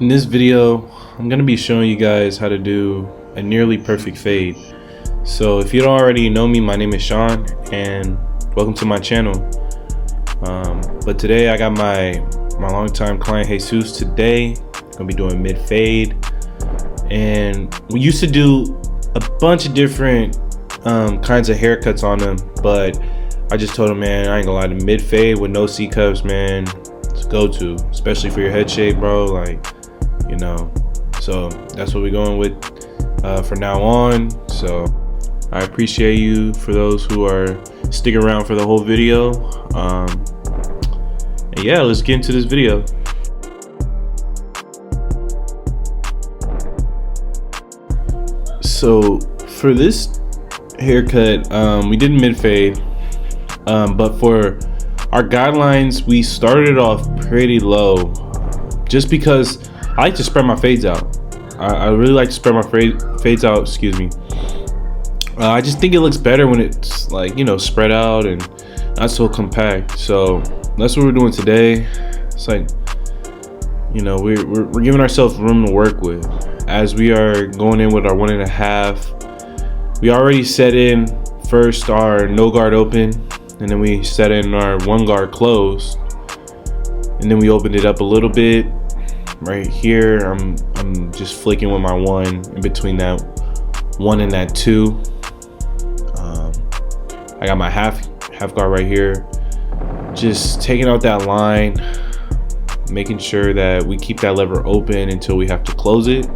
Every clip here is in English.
In this video, I'm going to be showing you guys how to do a nearly perfect fade. So if you don't already know me, my name is Sean and welcome to my channel. But today I got my longtime client Jesus. Today I'm going to be doing mid fade, and we used to do a bunch of different kinds of haircuts on them, but I just told him, man, I ain't gonna lie, the mid fade with no C cups, man, it's a go-to, especially for your head shape, bro. Like, you know, so that's what we're going with for now on. So I appreciate you for those who are sticking around for the whole video. And yeah, let's get into this video. So for this haircut, we did mid fade, but for our guidelines we started off pretty low, just because I like to spread my fades out. I really like to spread my fades out, excuse me. I just think it looks better when it's, like, you know, spread out and not so compact. So that's what we're doing today. It's like, you know, we're giving ourselves room to work with as we are going in with our 1.5. We already set in first our no guard open, and then we set in our one guard closed, and then we opened it up a little bit. Right here, I'm just flicking with my one in between that one and that two. I got my half guard right here, just taking out that line, making sure that we keep that lever open until we have to close it,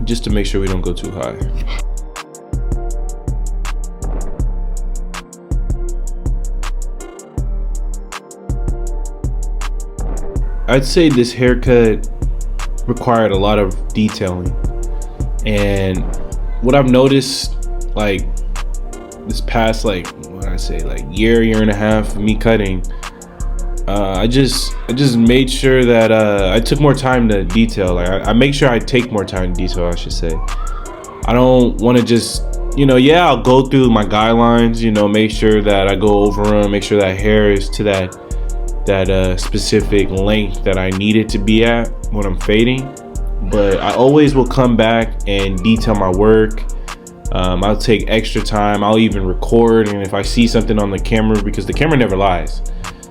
just to make sure we don't go too high. I'd say this haircut required a lot of detailing, and what I've noticed, like, this past, like, what I say, like year and a half of me cutting, I just made sure that I took more time to detail. Like, I make sure I take more time to detail, I should say. I don't want to just, you know, yeah, I'll go through my guidelines, you know, make sure that I go over them, make sure that hair is to that specific length that I need it to be at when I'm fading. But I always will come back and detail my work. I'll take extra time. I'll even record, and if I see something on the camera, because the camera never lies,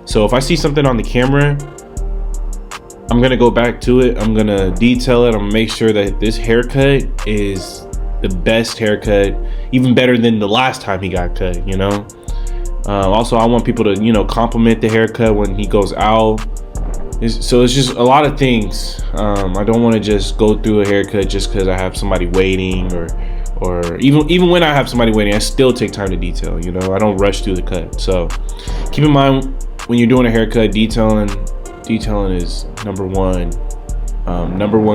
so if I see something on the camera, I'm gonna go back to it, I'm gonna detail it, I'm gonna make sure that this haircut is the best haircut, even better than the last time he got cut, you know. Also, I want people to, you know, compliment the haircut when he goes out. So it's just a lot of things. I don't want to just go through a haircut just because I have somebody waiting, or even when I have somebody waiting, I still take time to detail. You know, I don't rush through the cut. So keep in mind, when you're doing a haircut, detailing is number one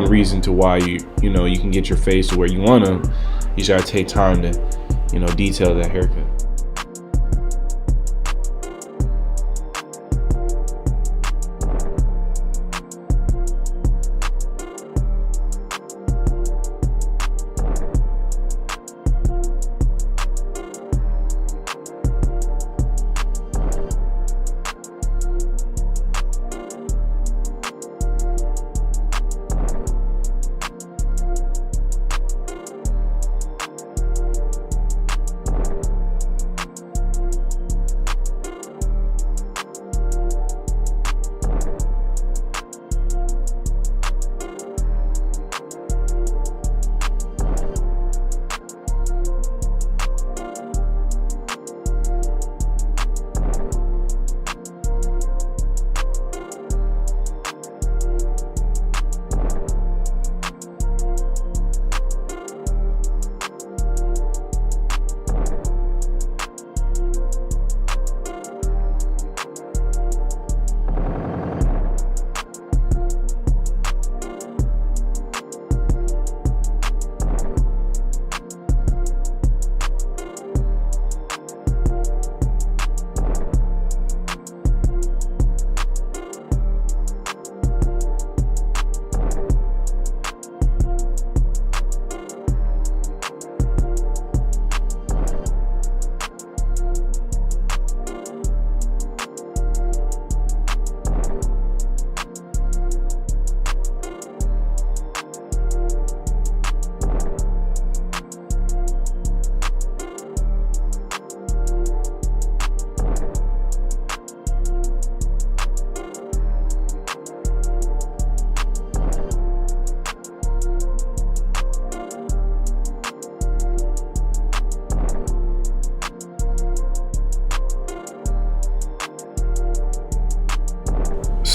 reason to why you can get your face to where you want to. You just gotta take time to, you know, detail that haircut.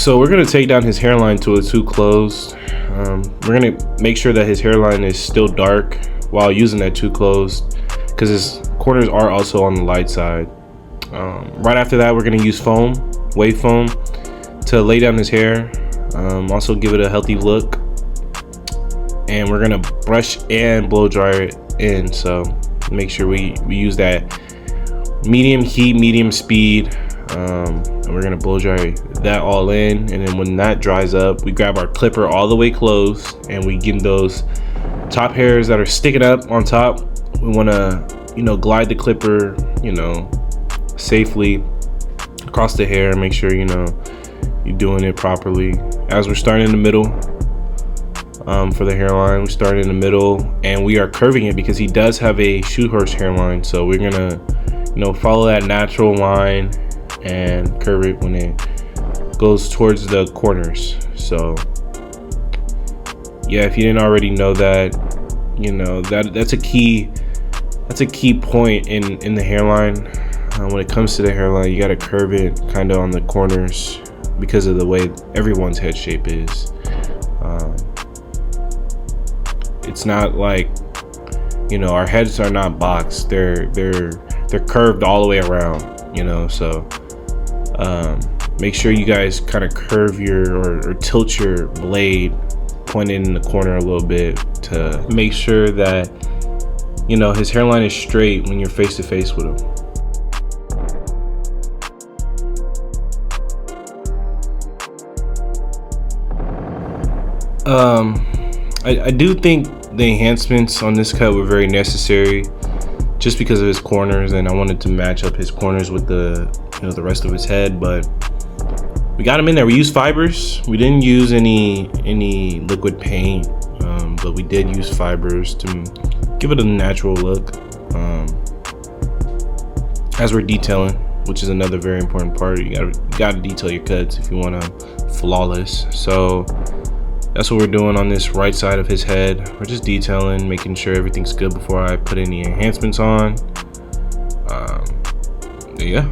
So we're gonna take down his hairline to a too closed. We're gonna make sure that his hairline is still dark while using that too closed, because his corners are also on the light side. Right after that, we're gonna use foam, wave foam, to lay down his hair. Also give it a healthy look, and we're gonna brush and blow dry it in. So make sure we use that medium heat, medium speed, and we're gonna blow dry that all in. And then when that dries up, we grab our clipper all the way closed, and we get those top hairs that are sticking up on top. We want to, glide the clipper, safely across the hair. Make sure you're doing it properly. As we're starting in the middle, for the hairline, we start in the middle, and we are curving it because he does have a shoe horse hairline. So we're gonna follow that natural line and curve it when it goes towards the corners. So yeah, if you didn't already know that, that's a key point in the hairline. When it comes to the hairline, you got to curve it kind of on the corners because of the way everyone's head shape is. It's not like, our heads are not boxed. They're curved all the way around, so make sure you guys kind of curve or tilt your blade, point it in the corner a little bit to make sure that his hairline is straight when you're face to face with him. I do think the enhancements on this cut were very necessary, just because of his corners, and I wanted to match up his corners with the rest of his head. But we got him in there. We used fibers. We didn't use any liquid paint, but we did use fibers to give it a natural look. As we're detailing, which is another very important part, you gotta detail your cuts if you want them flawless. So that's what we're doing on this right side of his head. We're just detailing, making sure everything's good before I put any enhancements on. Yeah.